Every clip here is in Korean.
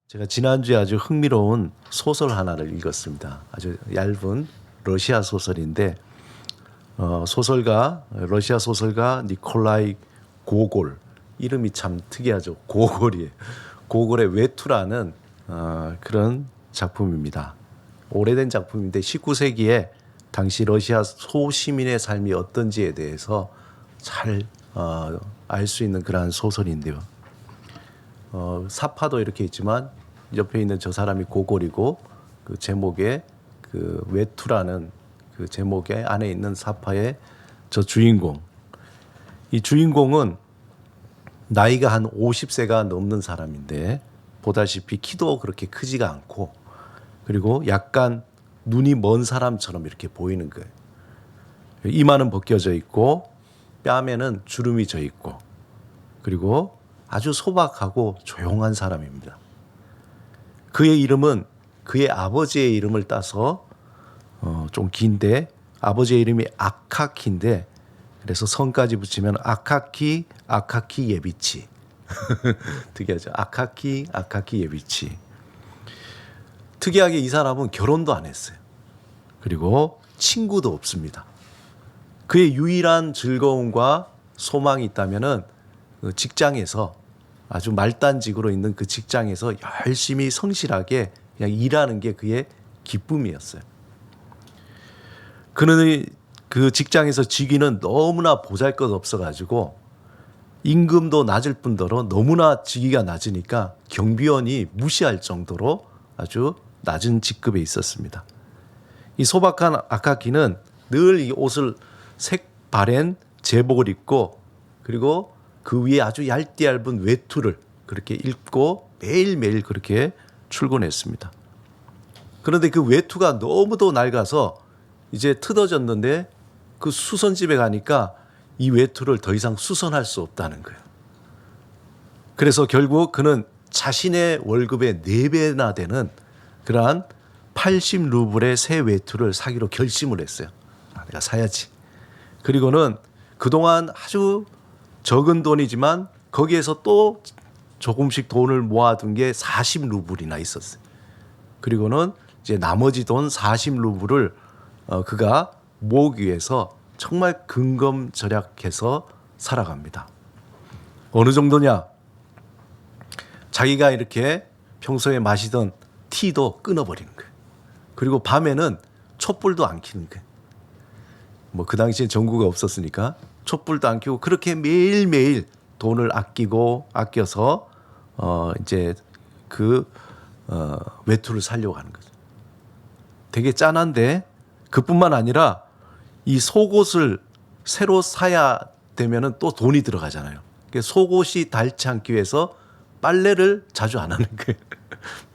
제가 지난주에 아주 흥미로운 소설 하나를 읽었습니다. 아주 얇은 러시아 소설인데 러시아 소설가 니콜라이 고골, 이름이 참 특이하죠. 고골이에요. 고골의 외투라는 그런 작품입니다. 오래된 작품인데 19세기에 당시 러시아 소시민의 삶이 어떤지에 대해서 잘 알 수 있는 그러한 소설인데요. 사파도 이렇게 있지만 옆에 있는 저 사람이 고골이고, 그 제목에 그 외투라는 그 제목에 안에 있는 사파의 저 주인공, 이 주인공은 나이가 한 50세가 넘는 사람인데 보다시피 키도 그렇게 크지가 않고, 그리고 약간 눈이 먼 사람처럼 이렇게 보이는 거예요. 이마는 벗겨져 있고 뺨에는 주름이 져 있고, 그리고 아주 소박하고 조용한 사람입니다. 그의 이름은 그의 아버지의 이름을 따서 좀 긴데, 아버지의 이름이 아카키인데 그래서 성까지 붙이면 아카키 예비치. 특이하죠. 아카키 예비치. 특이하게 이 사람은 결혼도 안 했어요. 그리고 친구도 없습니다. 그의 유일한 즐거움과 소망이 있다면은 그 직장에서, 아주 말단직으로 있는 그 직장에서 열심히 성실하게 그냥 일하는 게 그의 기쁨이었어요. 그는 그 직장에서 직위는 너무나 보잘것없어가지고 임금도 낮을 뿐더러 너무나 직위가 낮으니까 경비원이 무시할 정도로 아주 낮은 직급에 있었습니다. 이 소박한 아카키는 늘 이 옷을 색바랜 제복을 입고, 그리고 그 위에 아주 얇디 얇은 외투를 그렇게 입고 매일매일 그렇게 출근했습니다. 그런데 그 외투가 너무도 낡아서 이제 뜯어졌는데 그 수선집에 가니까 이 외투를 더 이상 수선할 수 없다는 거예요. 그래서 결국 그는 자신의 월급의 4배나 되는 그러한 80루블의 새 외투를 사기로 결심을 했어요. 내가 사야지. 그리고는 그동안 아주 적은 돈이지만 거기에서 또 조금씩 돈을 모아둔 게 40루블이나 있었어요. 그리고는 이제 나머지 돈 40루블을 그가 모으기 위해서 정말 근검절약해서 살아갑니다. 어느 정도냐? 자기가 이렇게 평소에 마시던 티도 끊어버리는 거예요. 그리고 밤에는 촛불도 안 켜는 거예요. 뭐 그 당시에 전구가 없었으니까 촛불도 안 켜고 그렇게 매일매일 돈을 아껴서 이제 외투를 사려고 하는 거죠. 되게 짠한데, 그뿐만 아니라 이 속옷을 새로 사야 되면은 또 돈이 들어가잖아요. 속옷이 닳지 않기 위해서 빨래를 자주 안 하는 거예요.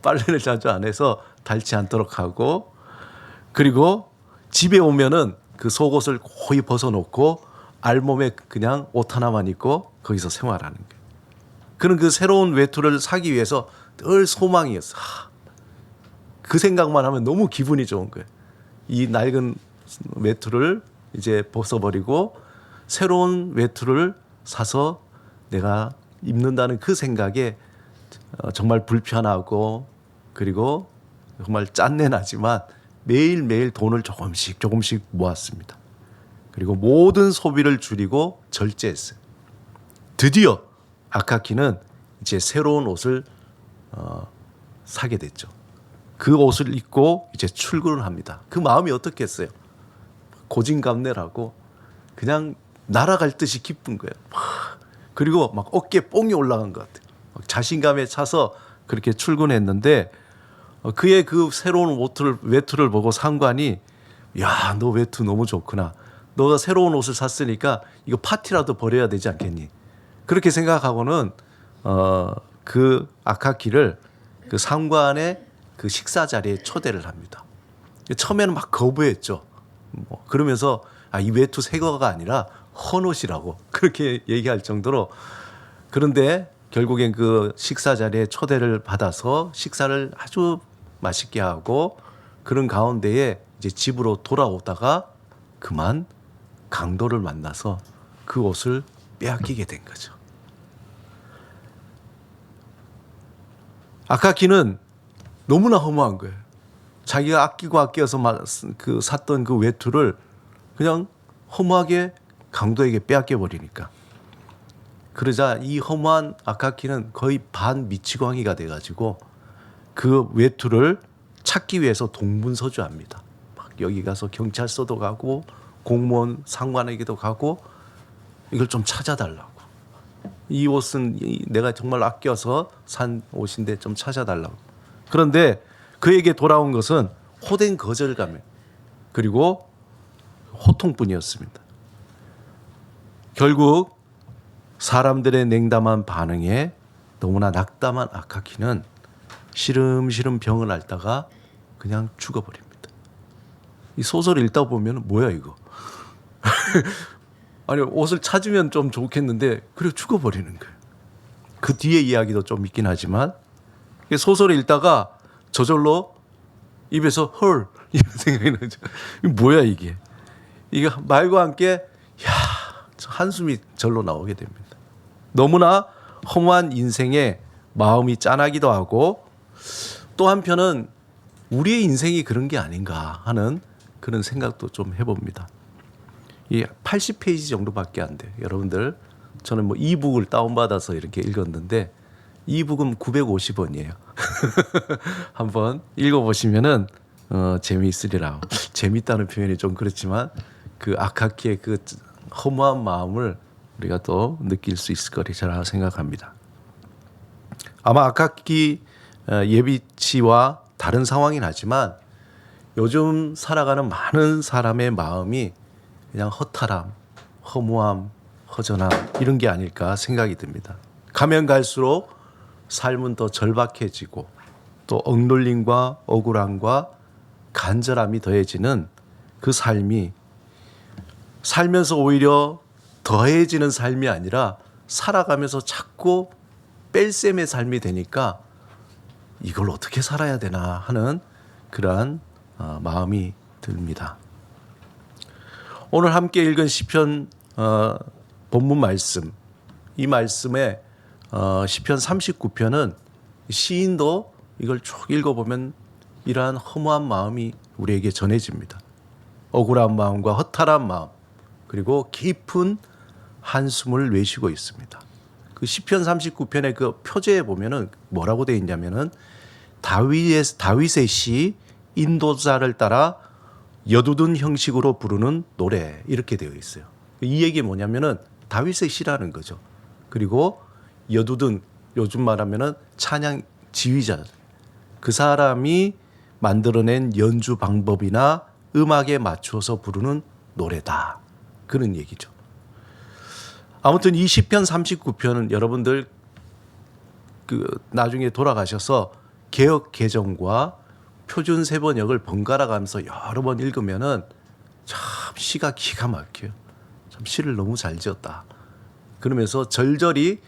빨래를 자주 안 해서 닳지 않도록 하고, 그리고 집에 오면은 그 속옷을 거의 벗어놓고 알몸에 그냥 옷 하나만 입고 거기서 생활하는 거예요. 그는 그 새로운 외투를 사기 위해서 늘 소망이었어. 그 생각만 하면 너무 기분이 좋은 거예요. 이 낡은 외투를 이제 벗어버리고 새로운 외투를 사서 내가 입는다는 그 생각에 정말 불편하고, 그리고 정말 짠내 나지만 매일매일 돈을 조금씩 모았습니다. 그리고 모든 소비를 줄이고 절제했어요. 드디어 아카키는 이제 새로운 옷을 사게 됐죠. 그 옷을 입고 이제 출근을 합니다. 그 마음이 어떻겠어요? 고진감래라고 그냥 날아갈 듯이 기쁜 거예요. 그리고 막 어깨에 뽕이 올라간 것 같아요. 자신감에 차서 그렇게 출근했는데 그의 그 새로운 외투를 보고 상관이, 야, 너 외투 너무 좋구나. 너가 새로운 옷을 샀으니까 이거 파티라도 벌여야 되지 않겠니? 그렇게 생각하고는 그 아카키를 그 상관의 그 식사 자리에 초대를 합니다. 처음에는 막 거부했죠. 그러면서 이 외투 새 거가 아니라 헌옷이라고 그렇게 얘기할 정도로. 그런데 결국엔 그 식사 자리에 초대를 받아서 식사를 아주 맛있게 하고, 그런 가운데에 이제 집으로 돌아오다가 그만 강도를 만나서 그 옷을 빼앗기게 된 거죠. 아카키는 너무나 허무한 거예요. 자기가 아껴서 샀던 그 외투를 그냥 허무하게 강도에게 빼앗겨 버리니까. 그러자 이 허무한 아카키는 거의 반미치광이가 돼가지고 그 외투를 찾기 위해서 동분서주합니다. 막 여기 가서 경찰서도 가고 공무원 상관에게도 가고 이걸 좀 찾아달라고. 이 옷은 내가 정말 아껴서 산 옷인데 좀 찾아달라고. 그런데 그에게 돌아온 것은 호된 거절감 그리고 호통뿐이었습니다. 결국 사람들의 냉담한 반응에 너무나 낙담한 아카키는 시름시름 병을 앓다가 그냥 죽어버립니다. 이 소설을 읽다 보면 뭐야 이거. 아니 옷을 찾으면 좀 좋겠는데 그래 죽어버리는 거예요. 그 뒤에 이야기도 좀 있긴 하지만 소설을 읽다가 저절로 입에서 헐 이런 생각이 나죠. 뭐야 이게. 이게 말과 함께 한숨이 절로 나오게 됩니다. 너무나 허무한 인생에 마음이 짠하기도 하고 또 한편은 우리의 인생이 그런 게 아닌가 하는 그런 생각도 좀 해봅니다. 이 80페이지 정도밖에 안 돼요. 여러분들 저는 뭐 이북을 다운받아서 이렇게 읽었는데 이북은 950원이에요. 한번 읽어보시면은 재미있으리라. 재밌다는 표현이 좀 그렇지만 그 아카키의 그 허무한 마음을 우리가 또 느낄 수 있을 거리라 생각합니다. 아마 아카키 예비치와 다른 상황이긴 하지만 요즘 살아가는 많은 사람의 마음이 그냥 허탈함, 허무함, 허전함 이런 게 아닐까 생각이 듭니다. 가면 갈수록 삶은 더 절박해지고 또 억눌림과 억울함과 간절함이 더해지는 그 삶이 살면서 오히려 더해지는 삶이 아니라 살아가면서 자꾸 뺄셈의 삶이 되니까 이걸 어떻게 살아야 되나 하는 그러한 마음이 듭니다. 오늘 함께 읽은 시편 본문 말씀, 이 말씀에 시편 39편은 시인도 이걸 쭉 읽어보면 이러한 허무한 마음이 우리에게 전해집니다. 억울한 마음과 허탈한 마음 그리고 깊은 한숨을 내쉬고 있습니다. 그 시편 39편의 그 표제에 보면은 뭐라고 되어 있냐면은 다윗의 시 인도자를 따라 여두둔 형식으로 부르는 노래 이렇게 되어 있어요. 이 얘기 뭐냐면은 다윗의 시라는 거죠. 그리고 여두둔 요즘 말하면은 찬양 지휘자 그 사람이 만들어낸 연주 방법이나 음악에 맞춰서 부르는 노래다. 그런 얘기죠. 아무튼 이 시편 39편은 여러분들 나중에 돌아가셔서 개역 개정과 표준 세번역을 번갈아 가면서 여러 번 읽으면은 참 시가 기가 막혀요. 참 시를 너무 잘 지었다. 그러면서 절절히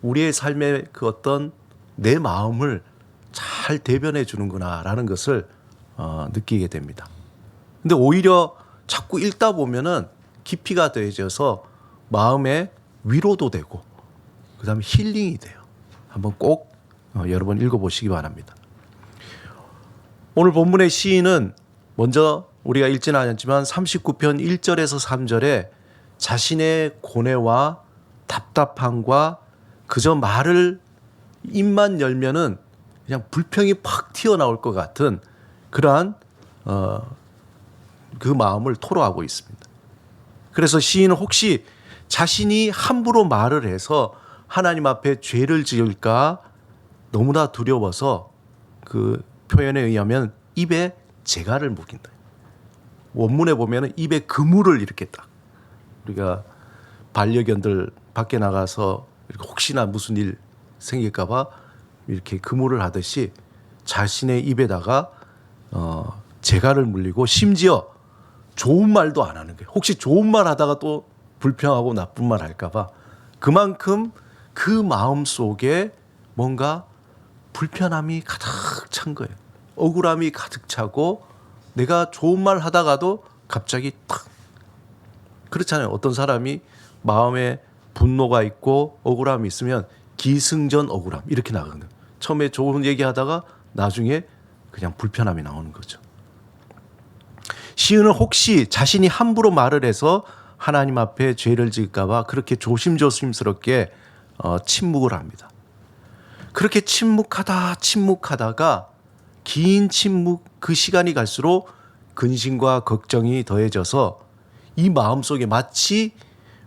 우리의 삶의 그 어떤 내 마음을 잘 대변해 주는구나라는 것을 느끼게 됩니다. 근데 오히려 자꾸 읽다 보면은 깊이가 더해져서 마음의 위로도 되고 그다음에 힐링이 돼요. 한번 꼭 여러 번 읽어보시기 바랍니다. 오늘 본문의 시인은 먼저 우리가 읽지는 않았지만 39편 1절에서 3절에 자신의 고뇌와 답답함과 그저 말을 입만 열면은 그냥 불평이 팍 튀어나올 것 같은 그러한 그 마음을 토로하고 있습니다. 그래서 시인은 혹시 자신이 함부로 말을 해서 하나님 앞에 죄를 지을까 너무나 두려워서 그 표현에 의하면 입에 재갈을 묵인다. 원문에 보면 입에 그물을 이렇게 딱 우리가 반려견들 밖에 나가서 혹시나 무슨 일 생길까 봐 이렇게 그물을 하듯이 자신의 입에다가 재갈을 물리고 심지어 좋은 말도 안 하는 거예요. 혹시 좋은 말 하다가 또 불평하고 나쁜 말 할까 봐 그만큼 그 마음 속에 뭔가 불편함이 가득 찬 거예요. 억울함이 가득 차고 내가 좋은 말 하다가도 갑자기 탁 그렇잖아요. 어떤 사람이 마음에 분노가 있고 억울함이 있으면 기승전 억울함 이렇게 나가거든요. 처음에 좋은 얘기하다가 나중에 그냥 불편함이 나오는 거죠. 시인은 혹시 자신이 함부로 말을 해서 하나님 앞에 죄를 지을까 봐 그렇게 조심스럽게 침묵을 합니다. 그렇게 침묵하다가 긴 침묵, 그 시간이 갈수록 근심과 걱정이 더해져서 이 마음속에 마치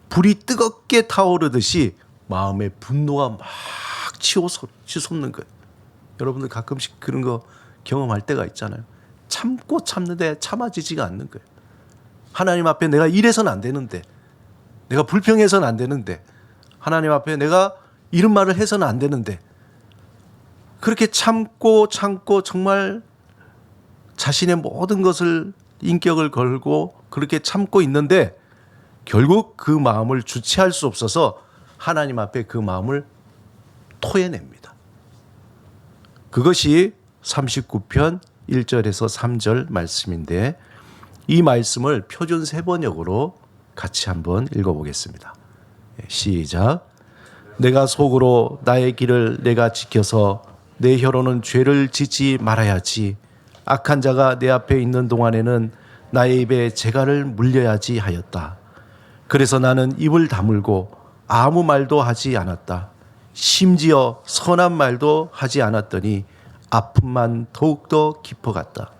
불이 뜨겁게 타오르듯이 마음의 분노가 막 치솟는 거예요. 여러분들 가끔씩 그런 거 경험할 때가 있잖아요. 참고 참는데 참아지지가 않는 거예요. 하나님 앞에 내가 이래서는 안 되는데, 내가 불평해서는 안 되는데, 하나님 앞에 내가 이런 말을 해서는 안 되는데, 그렇게 참고 정말 자신의 모든 것을 인격을 걸고 그렇게 참고 있는데 결국 그 마음을 주체할 수 없어서 하나님 앞에 그 마음을 토해냅니다. 그것이 39편 1절에서 3절 말씀인데, 이 말씀을 표준 세번역으로 같이 한번 읽어보겠습니다. 시작. 내가 속으로 나의 길을 내가 지켜서 내 혀로는 죄를 짓지 말아야지. 악한 자가 내 앞에 있는 동안에는 나의 입에 재갈을 물려야지 하였다. 그래서 나는 입을 다물고 아무 말도 하지 않았다. 심지어 선한 말도 하지 않았더니 아픔만 더욱더 깊어갔다.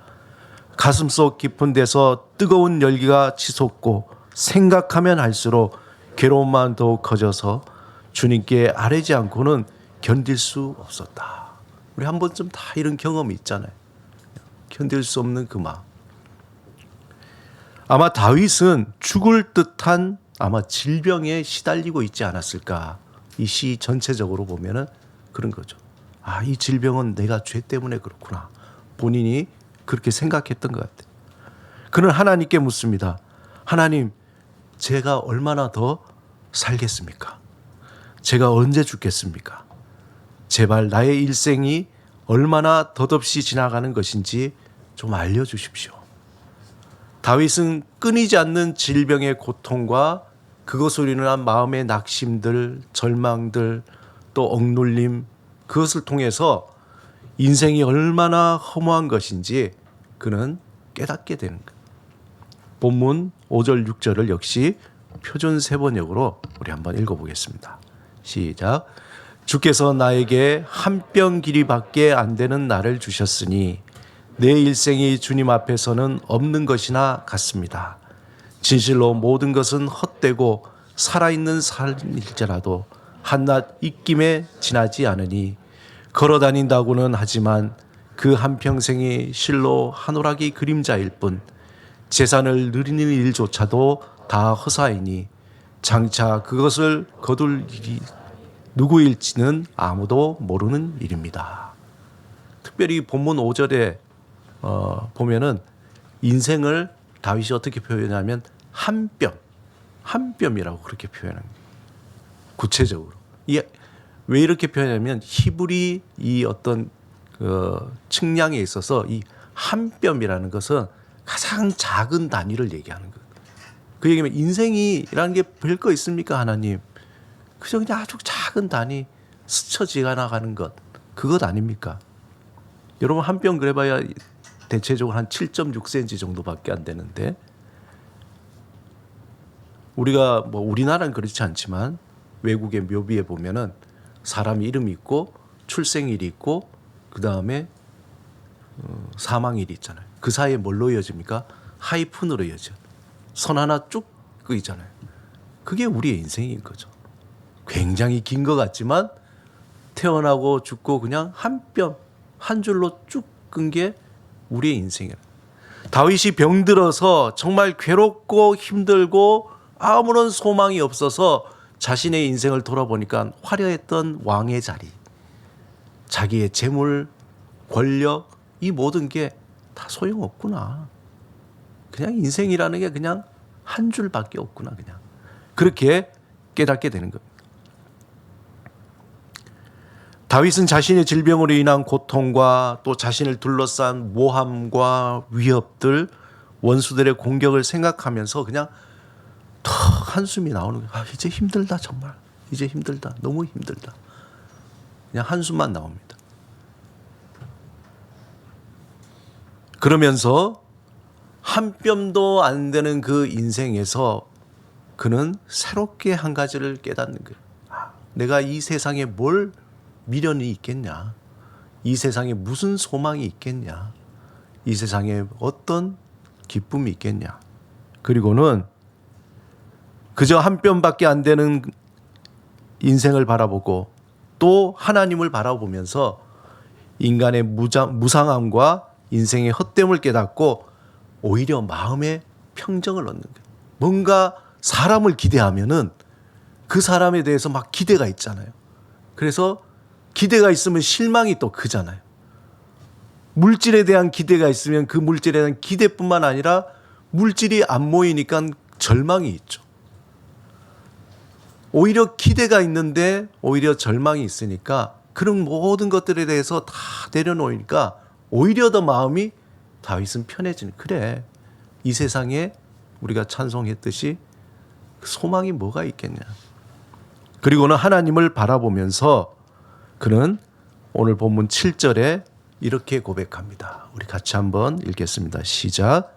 가슴속 깊은 데서 뜨거운 열기가 치솟고 생각하면 할수록 괴로움만 더욱 커져서 주님께 아뢰지 않고는 견딜 수 없었다. 우리 한 번쯤 다 이런 경험이 있잖아요. 견딜 수 없는 그 마음. 아마 다윗은 죽을 듯한 아마 질병에 시달리고 있지 않았을까. 이 시 전체적으로 보면은 그런 거죠. 아, 이 질병은 내가 죄 때문에 그렇구나. 본인이 그렇게 생각했던 것 같아요. 그는 하나님께 묻습니다. 하나님, 제가 얼마나 더 살겠습니까? 제가 언제 죽겠습니까? 제발 나의 일생이 얼마나 덧없이 지나가는 것인지 좀 알려주십시오. 다윗은 끊이지 않는 질병의 고통과 그것으로 인한 마음의 낙심들, 절망들, 또 억눌림, 그것을 통해서 인생이 얼마나 허무한 것인지 그는 깨닫게 되는 거예요. 본문 5절, 6절을 역시 표준 세번역으로 우리 한번 읽어보겠습니다. 시작. 주께서 나에게 한 뼘 길이밖에 안 되는 날을 주셨으니 내 일생이 주님 앞에서는 없는 것이나 같습니다. 진실로 모든 것은 헛되고 살아있는 삶일지라도 한낱 입김에 지나지 않으니 걸어다닌다고는 하지만 그 한평생이 실로 한오라기 그림자일 뿐 재산을 누리는 일조차도 다 허사이니 장차 그것을 거둘 일이 누구일지는 아무도 모르는 일입니다. 특별히 본문 5절에 보면은 인생을 다윗이 어떻게 표현하면 한 뼘이라고 그렇게 표현합니다. 구체적으로. 왜 이렇게 표현하면 히브리 이 어떤 그 측량에 있어서 이 한 뼘이라는 것은 가장 작은 단위를 얘기하는 거예요. 그 얘기면 인생이라는 게 별거 있습니까, 하나님? 그저 그냥 아주 작은 단위 스쳐 지나가는 것, 그것 아닙니까? 여러분 한 뼘 그래봐야 대체적으로 한 7.6cm 정도밖에 안 되는데, 우리가 뭐 우리나라는 그렇지 않지만 외국의 묘비에 보면은 사람 이름이 있고 출생일이 있고 그 다음에 사망일이 있잖아요. 그 사이에 뭘로 이어집니까? 하이픈으로 이어져. 선 하나 쭉 끄이잖아요. 그게 우리의 인생인 거죠. 굉장히 긴 것 같지만 태어나고 죽고 그냥 한 뼘, 한 줄로 쭉 끈 게 우리의 인생이에요. 다윗이 병들어서 정말 괴롭고 힘들고 아무런 소망이 없어서 자신의 인생을 돌아보니까 화려했던 왕의 자리, 자기의 재물, 권력, 이 모든 게 다 소용없구나. 그냥 인생이라는 게 그냥 한 줄밖에 없구나. 그냥 그렇게 깨닫게 되는 겁니다. 다윗은 자신의 질병으로 인한 고통과 또 자신을 둘러싼 모함과 위협들, 원수들의 공격을 생각하면서 그냥 턱 한숨이 나오는 거예요. 아, 이제 힘들다 정말. 이제 힘들다. 너무 힘들다. 그냥 한숨만 나옵니다. 그러면서 한 뼘도 안 되는 그 인생에서 그는 새롭게 한 가지를 깨닫는 거예요. 내가 이 세상에 뭘 미련이 있겠냐? 이 세상에 무슨 소망이 있겠냐? 이 세상에 어떤 기쁨이 있겠냐? 그리고는 그저 한 뼘밖에 안 되는 인생을 바라보고 또 하나님을 바라보면서 인간의 무상함과 인생의 헛됨을 깨닫고 오히려 마음의 평정을 얻는 거예요. 뭔가 사람을 기대하면은 그 사람에 대해서 막 기대가 있잖아요. 그래서 기대가 있으면 실망이 또 크잖아요. 물질에 대한 기대가 있으면 그 물질에 대한 기대뿐만 아니라 물질이 안 모이니까 절망이 있죠. 오히려 기대가 있는데 오히려 절망이 있으니까 그런 모든 것들에 대해서 다 내려놓으니까 오히려 더 마음이 다윗은 편해지는. 그래, 이 세상에 우리가 찬송했듯이 소망이 뭐가 있겠냐. 그리고는 하나님을 바라보면서 그는 오늘 본문 7절에 이렇게 고백합니다. 우리 같이 한번 읽겠습니다. 시작.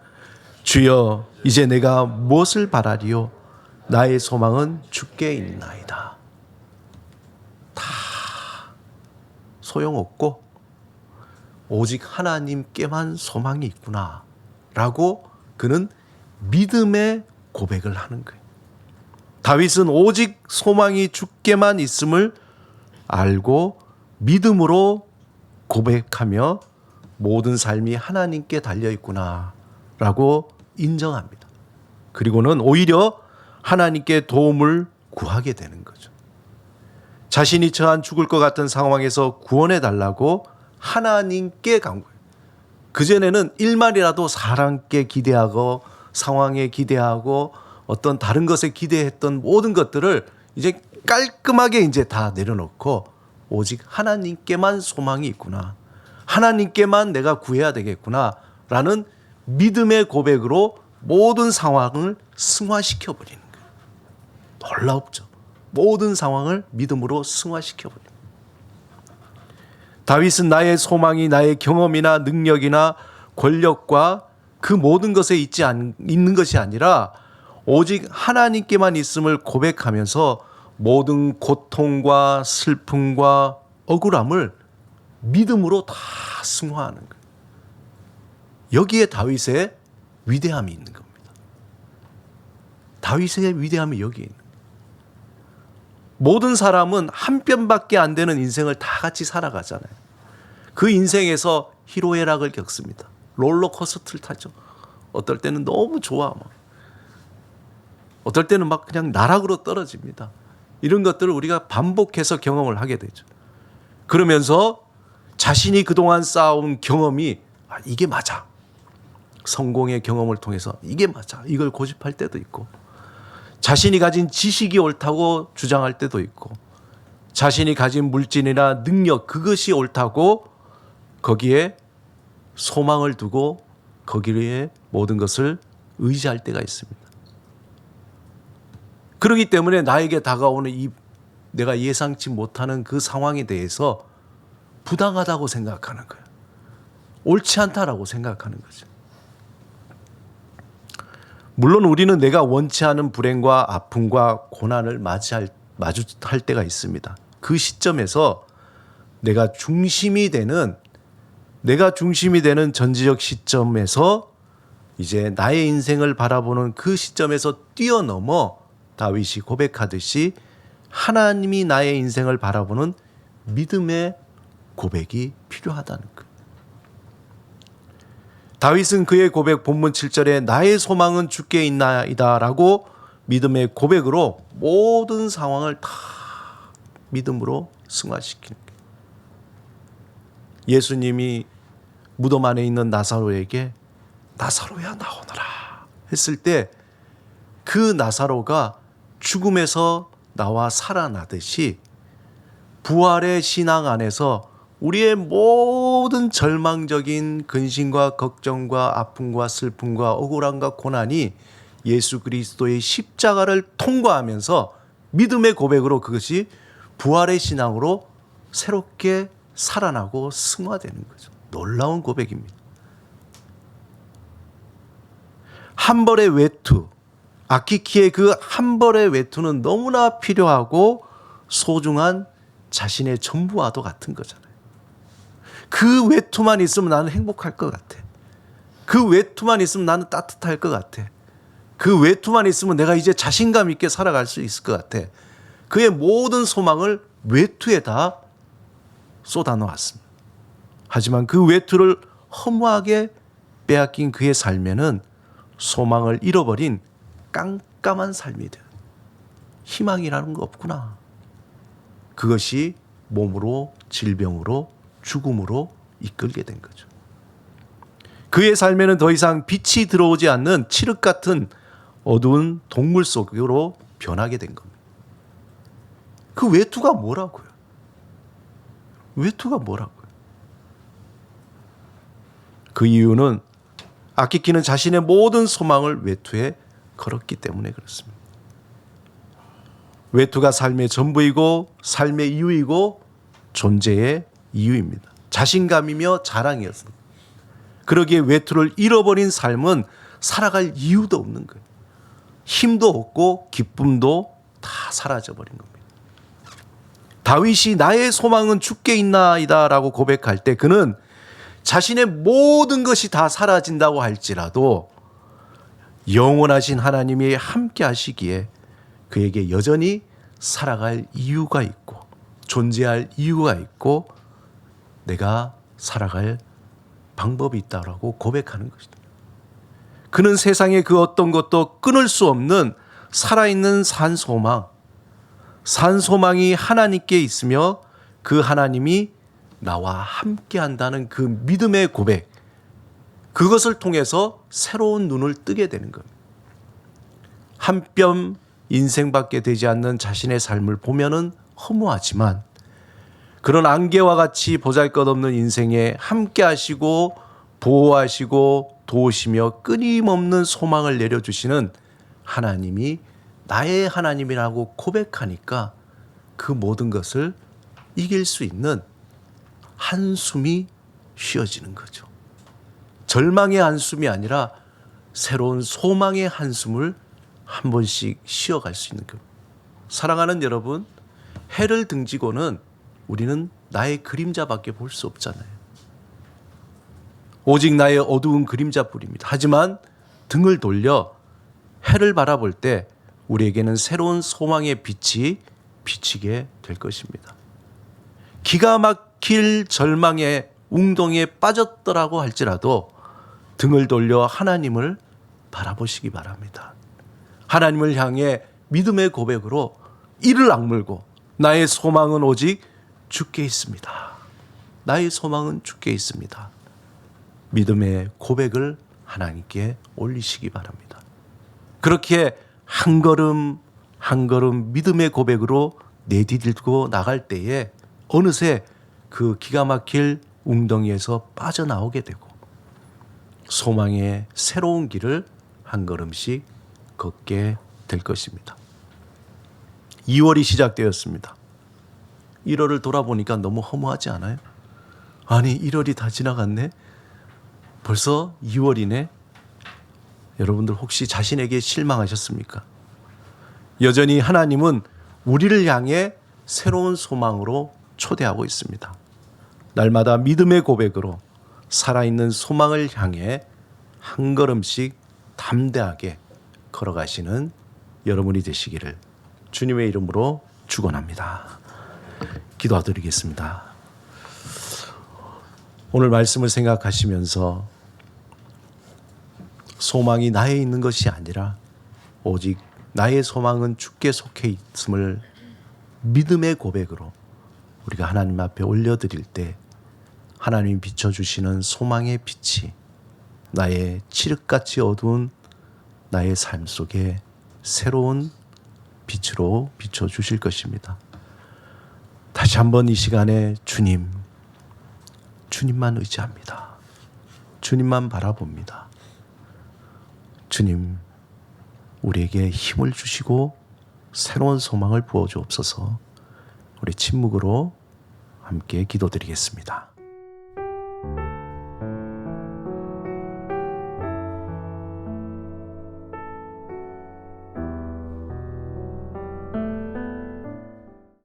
주여, 이제 내가 무엇을 바라리요? 나의 소망은 주께 있나이다. 다 소용없고 오직 하나님께만 소망이 있구나 라고 그는 믿음의 고백을 하는 거예요. 다윗은 오직 소망이 주께만 있음을 알고 믿음으로 고백하며 모든 삶이 하나님께 달려있구나 라고 인정합니다. 그리고는 오히려 하나님께 도움을 구하게 되는 거죠. 자신이 처한 죽을 것 같은 상황에서 구원해 달라고 하나님께 간 거예요. 그전에는 일말이라도 사람께 기대하고 상황에 기대하고 어떤 다른 것에 기대했던 모든 것들을 이제 깔끔하게 이제 다 내려놓고 오직 하나님께만 소망이 있구나. 하나님께만 내가 구해야 되겠구나 라는 믿음의 고백으로 모든 상황을 승화시켜 버리는 거예요. 놀랍죠. 모든 상황을 믿음으로 승화시켜 버립니다. 다윗은 나의 소망이 나의 경험이나 능력이나 권력과 그 모든 것에 있는 것이 아니라 오직 하나님께만 있음을 고백하면서 모든 고통과 슬픔과 억울함을 믿음으로 다 승화하는 거예요. 여기에 다윗의 위대함이 있는 겁니다. 다윗의 위대함이 여기에 있는 거예요. 모든 사람은 한 뼘밖에 안 되는 인생을 다 같이 살아가잖아요. 그 인생에서 희로애락을 겪습니다. 롤러코스터를 타죠. 어떨 때는 너무 좋아. 어떨 때는 막 그냥 나락으로 떨어집니다. 이런 것들을 우리가 반복해서 경험을 하게 되죠. 그러면서 자신이 그동안 쌓아온 경험이 이게 맞아. 성공의 경험을 통해서 이게 맞아. 이걸 고집할 때도 있고 자신이 가진 지식이 옳다고 주장할 때도 있고 자신이 가진 물질이나 능력 그것이 옳다고 거기에 소망을 두고 거기에 모든 것을 의지할 때가 있습니다. 그렇기 때문에 나에게 다가오는 이 내가 예상치 못하는 그 상황에 대해서 부당하다고 생각하는 거예요. 옳지 않다라고 생각하는 거죠. 물론 우리는 내가 원치 않은 불행과 아픔과 고난을 마주할 때가 있습니다. 그 시점에서 내가 중심이 되는 전지적 시점에서 이제 나의 인생을 바라보는 그 시점에서 뛰어넘어 다윗이 고백하듯이 하나님이 나의 인생을 바라보는 믿음의 고백이 필요하다는 것. 다윗은 그의 고백 본문 7절에 나의 소망은 주께 있나이다 라고 믿음의 고백으로 모든 상황을 다 믿음으로 승화시키는 거예요. 예수님이 무덤 안에 있는 나사로에게 나사로야 나오너라 했을 때 그 나사로가 죽음에서 나와 살아나듯이 부활의 신앙 안에서 우리의 모든 절망적인 근심과 걱정과 아픔과 슬픔과 억울함과 고난이 예수 그리스도의 십자가를 통과하면서 믿음의 고백으로 그것이 부활의 신앙으로 새롭게 살아나고 승화되는 거죠. 놀라운 고백입니다. 한 벌의 외투, 아키키의 그 한 벌의 외투는 너무나 필요하고 소중한 자신의 전부와도 같은 거잖아요. 그 외투만 있으면 나는 행복할 것 같아. 그 외투만 있으면 나는 따뜻할 것 같아. 그 외투만 있으면 내가 이제 자신감 있게 살아갈 수 있을 것 같아. 그의 모든 소망을 외투에 다 쏟아놓았습니다. 하지만 그 외투를 허무하게 빼앗긴 그의 삶에는 소망을 잃어버린 깜깜한 삶이 돼요. 희망이라는 거 없구나. 그것이 몸으로 질병으로 죽음으로 이끌게 된 거죠. 그의 삶에는 더 이상 빛이 들어오지 않는 칠흑 같은 어두운 동물 속으로 변하게 된 겁니다. 그 외투가 뭐라고요? 외투가 뭐라고요? 그 이유는 아키키는 자신의 모든 소망을 외투에 걸었기 때문에 그렇습니다. 외투가 삶의 전부이고 삶의 이유이고 존재의 이유입니다. 자신감이며 자랑이었습니다. 그러기에 외투를 잃어버린 삶은 살아갈 이유도 없는 거예요. 힘도 없고 기쁨도 다 사라져버린 겁니다. 다윗이 나의 소망은 주께 있나이다 라고 고백할 때 그는 자신의 모든 것이 다 사라진다고 할지라도 영원하신 하나님이 함께 하시기에 그에게 여전히 살아갈 이유가 있고 존재할 이유가 있고 내가 살아갈 방법이 있다라고 고백하는 것이다. 그는 세상의 그 어떤 것도 끊을 수 없는 살아있는 산소망이 하나님께 있으며 그 하나님이 나와 함께 한다는 그 믿음의 고백, 그것을 통해서 새로운 눈을 뜨게 되는 겁니다. 한 뼘 인생밖에 되지 않는 자신의 삶을 보면은 허무하지만 그런 안개와 같이 보잘것없는 인생에 함께 하시고 보호하시고 도우시며 끊임없는 소망을 내려주시는 하나님이 나의 하나님이라고 고백하니까 그 모든 것을 이길 수 있는 한숨이 쉬어지는 거죠. 절망의 한숨이 아니라 새로운 소망의 한숨을 한 번씩 쉬어갈 수 있는 겁니다. 사랑하는 여러분, 해를 등지고는 우리는 나의 그림자밖에 볼 수 없잖아요. 오직 나의 어두운 그림자뿐입니다. 하지만 등을 돌려 해를 바라볼 때 우리에게는 새로운 소망의 빛이 비치게 될 것입니다. 기가 막힐 절망의 웅덩이에 빠졌더라고 할지라도 등을 돌려 하나님을 바라보시기 바랍니다. 하나님을 향해 믿음의 고백으로 이를 악물고 나의 소망은 오직 주께 있습니다. 나의 소망은 주께 있습니다. 믿음의 고백을 하나님께 올리시기 바랍니다. 그렇게 한 걸음 한 걸음 믿음의 고백으로 내디디고 나갈 때에 어느새 그 기가 막힐 웅덩이에서 빠져나오게 되고 소망의 새로운 길을 한 걸음씩 걷게 될 것입니다. 2월이 시작되었습니다. 1월을 돌아보니까 너무 허무하지 않아요? 아니 1월이 다 지나갔네? 벌써 2월이네? 여러분들 혹시 자신에게 실망하셨습니까? 여전히 하나님은 우리를 향해 새로운 소망으로 초대하고 있습니다. 날마다 믿음의 고백으로 살아있는 소망을 향해 한 걸음씩 담대하게 걸어가시는 여러분이 되시기를 주님의 이름으로 축원합니다. 기도드리겠습니다. 오늘 말씀을 생각하시면서 소망이 나에 있는 것이 아니라 오직 나의 소망은 주께 속해 있음을 믿음의 고백으로 우리가 하나님 앞에 올려드릴 때 하나님이 비춰주시는 소망의 빛이 나의 칠흑같이 어두운 나의 삶 속에 새로운 빛으로 비춰주실 것입니다. 다시 한번 이 시간에 주님만 의지합니다. 주님만 바라봅니다. 주님, 우리에게 힘을 주시고 새로운 소망을 부어주옵소서. 우리 침묵으로 함께 기도드리겠습니다.